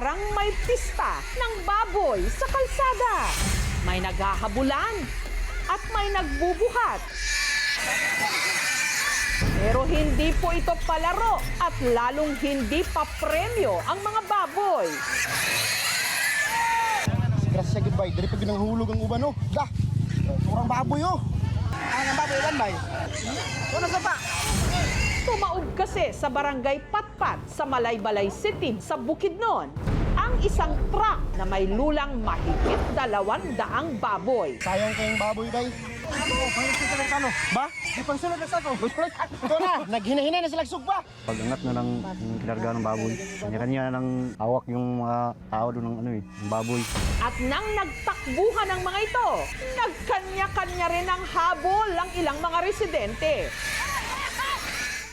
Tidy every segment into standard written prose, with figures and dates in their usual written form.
parang may pista ng baboy sa kalsada. May naghahabulan at may nagbubuhat. Pero hindi po ito palaro at lalong hindi pa premyo ang mga baboy. Grasya gid bay, diri pag ginahulog ang uban no. Dah. Orang baboy oh. Ang baboy lan bay. Ano sa pa? Tumaob kasi sa barangay Patpat sa Malaybalay City sa Bukidnon ang isang truck na may lulang mahigit 200 baboy. Sayang kayong baboy bay. Ba? Di pang sunod na sa ako. Ito na, naghina-hina na sila sugba. Pag-angat na ng kinarga ng baboy, kanya-kanya ng hawak yung mga tao doon ng yung baboy. At nang nagtakbuhan ng mga ito, nagkanya-kanya rin ang habol ang ilang mga residente.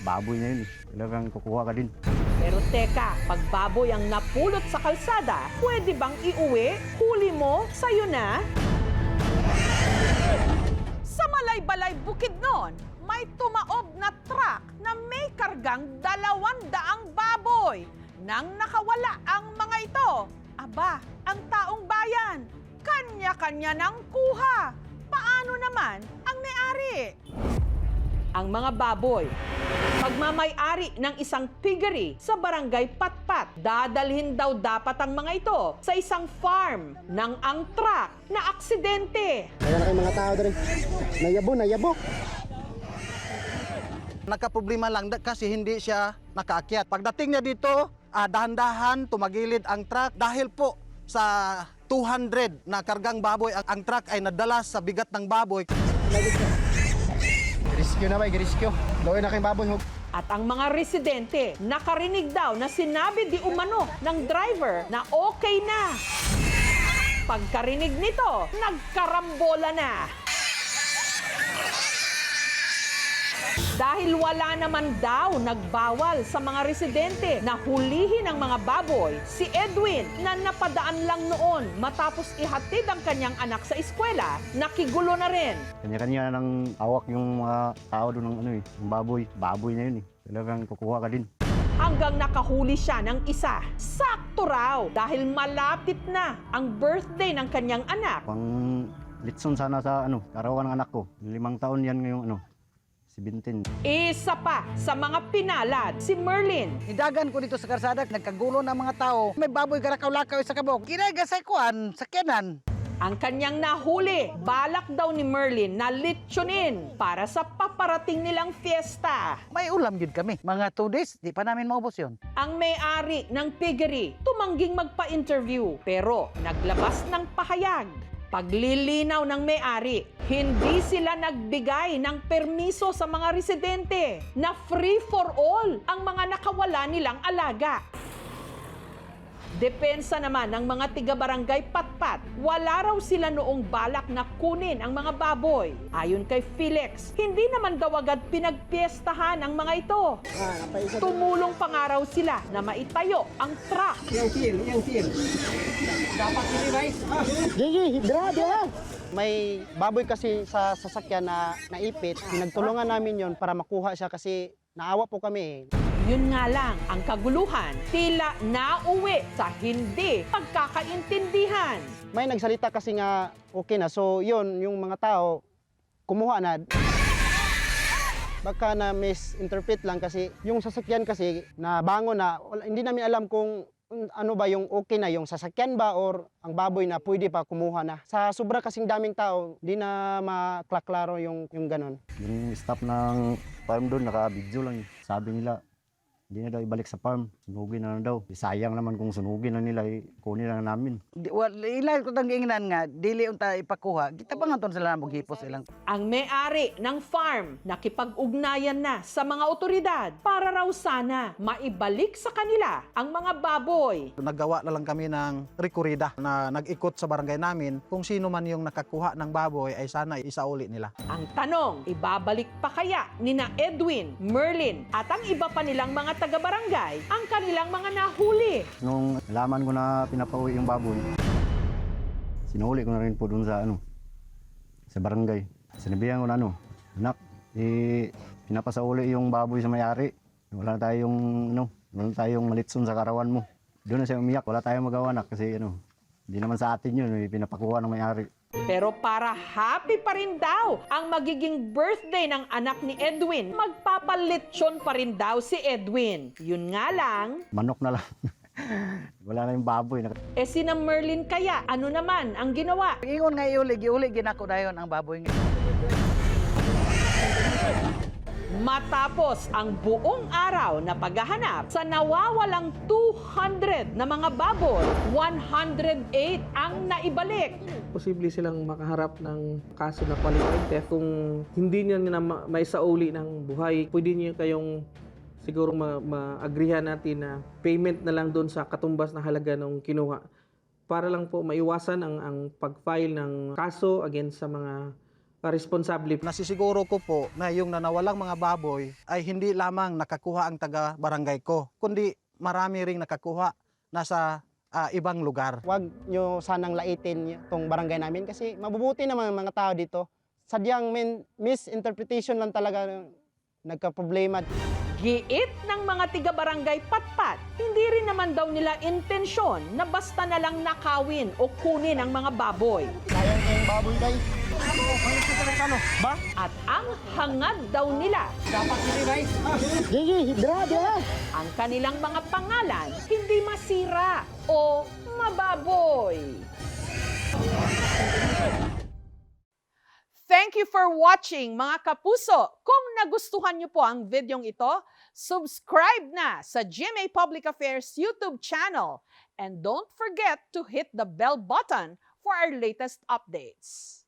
Baboy na yun talagang kukuha ka din. Pero teka, pag baboy ang napulot sa kalsada, pwede bang iuwi? Huli mo, sa'yo na? Sa Malaybalay, Bukidnon, may tumaob na truck na may kargang 200 baboy. Nang nakawala ang mga ito, aba, ang taong bayan, kanya-kanya ng kuha. Paano naman ang may-ari? Ang mga baboy, pagmamay-ari ng isang piggery sa barangay Patpat. Dadalhin daw dapat ang mga ito sa isang farm nang ang truck na aksidente. Kaya na kayong mga tao diri. Nayabo. Nagkaproblema lang kasi hindi siya nakaakyat. Pagdating niya dito, dahan-dahan tumagilid ang truck dahil po sa 200 na kargang baboy ang truck ay nadala sa bigat ng baboy. Riskyo na bay, riskyo. Loy na kayong baboy hug. At ang mga residente, nakarinig daw na sinabi di umano ng driver na okay na. Pagkarinig nito, nagkarambola na. Dahil wala naman daw nagbawal sa mga residente na hulihin ang mga baboy, si Edwin na napadaan lang noon matapos ihatid ang kanyang anak sa eskwela, nakigulo na rin. Kanya-kanya ng hawak yung mga tao doon ng yung baboy. Baboy na yun talagang kukuha ka din. Hanggang nakahuli siya ng isa. Sakto raw dahil malapit na ang birthday ng kanyang anak. Pang litson sana sa karawan ng anak ko. 5 taon yan ngayong 17. Isa pa sa mga pinalad, si Merlin. Idagan ko dito sa karsada, nagkagulo ng mga tao. May baboy karakaw-lakaw sa kabok. Kinagasay kuan, sakyanan. Ang kanyang nahuli, balak daw ni Merlin na litsunin para sa paparating nilang fiesta. May ulam yun kami. Mga 2 days, di pa namin maubos yun. Ang may-ari ng piggery tumangging magpa-interview pero naglabas ng pahayag. Paglilinaw ng may-ari, hindi sila nagbigay ng permiso sa mga residente na free for all ang mga nakawala nilang alaga. Depensa naman ng mga tiga-barangay Patpat, wala raw sila noong balak na kunin ang mga baboy. Ayon kay Felix, hindi naman daw agad pinagpiestahan ang mga ito. Tumulong pa nga raw sila na maitayo ang truck. Dira. May baboy kasi sa sasakyan na naipit. Pinagtulungan namin yon para makuha siya kasi naawa po kami. Yun nga lang, ang kaguluhan, tila nauwi sa hindi pagkakaintindihan. May nagsalita kasi nga okay na. So yun, yung mga tao kumuha na. Baka na misinterpret lang kasi yung sasakyan kasi na bango na, hindi namin alam kung ano ba yung okay na, yung sasakyan ba or ang baboy na pwede pa kumuha na. Sa sobra kasing daming tao, di na maklaklaro yung ganon. Yung staff ng farm doon, naka-video lang. Sabi nila, hindi na daw ibalik sa farm. Sunugin na daw. Sayang naman kung sunugin na nila, kunin na namin. Ilan ko tang giingnan nga, dili unta ipakuha. Kita pa nga sila na maghipos ilang. Ang may-ari ng farm nakipag-ugnayan na sa mga otoridad para raw sana maibalik sa kanila ang mga baboy. Naggawa na lang kami ng rekorida na nag-ikot sa barangay namin. Kung sino man yung nakakuha ng baboy ay sana isauli nila. Ang tanong, ibabalik pa kaya nina Edwin, Merlin at ang iba pa nilang mga taga-barangay ang kanilang mga nahuli? Nung nalaman ko na pinapauwi yung baboy, sinuli ko na rin po doon sa sa barangay. Sinabihan ko na anak, pinapasauli yung baboy sa may-ari. Wala tayong malitson sa karawan mo. Doon na siya umiyak, wala tayong magawa na kasi hindi naman sa atin yun, pinapakuha ng may-ari. Pero para happy pa rin daw ang magiging birthday ng anak ni Edwin, magpapalitsyon pa rin daw si Edwin. Yun nga lang, Manok na lang. Wala na yung baboy. sina Merlin kaya, ano naman ang ginawa? Ingon nga iuli ginako dayon ang baboy nga. Matapos ang buong araw na paghahanap sa nawawalang 200 na mga baboy, 108 ang naibalik. Posible silang makaharap ng kaso na qualified theft. Kung hindi niya na maisauli ng buhay, pwede niyo kayong siguro ma-agreehan natin na payment na lang doon sa katumbas na halaga ng kinuha. Para lang po maiwasan ang pag-file ng kaso against sa mga responsable. Nasisiguro ko po na yung nanawalang mga baboy ay hindi lamang nakakuha ang taga-barangay ko, kundi marami ring nakakuha nasa ibang lugar. Huwag nyo sanang laitin itong barangay namin kasi mabubuti naman ang mga tao dito. Sadyang misinterpretation lang talaga nagka-problema. Giit ng mga tiga-barangay Patpat, hindi rin naman daw nila intensyon na basta na lang nakawin o kunin ang mga baboy. Sayang yung baboy day. At ang hangad daw nila, ang kanilang mga pangalan hindi masira o mababoy. Thank you for watching, mga kapuso. Kung nagustuhan niyo po ang videong ito, subscribe na sa GMA Public Affairs YouTube channel. And don't forget to hit the bell button for our latest updates.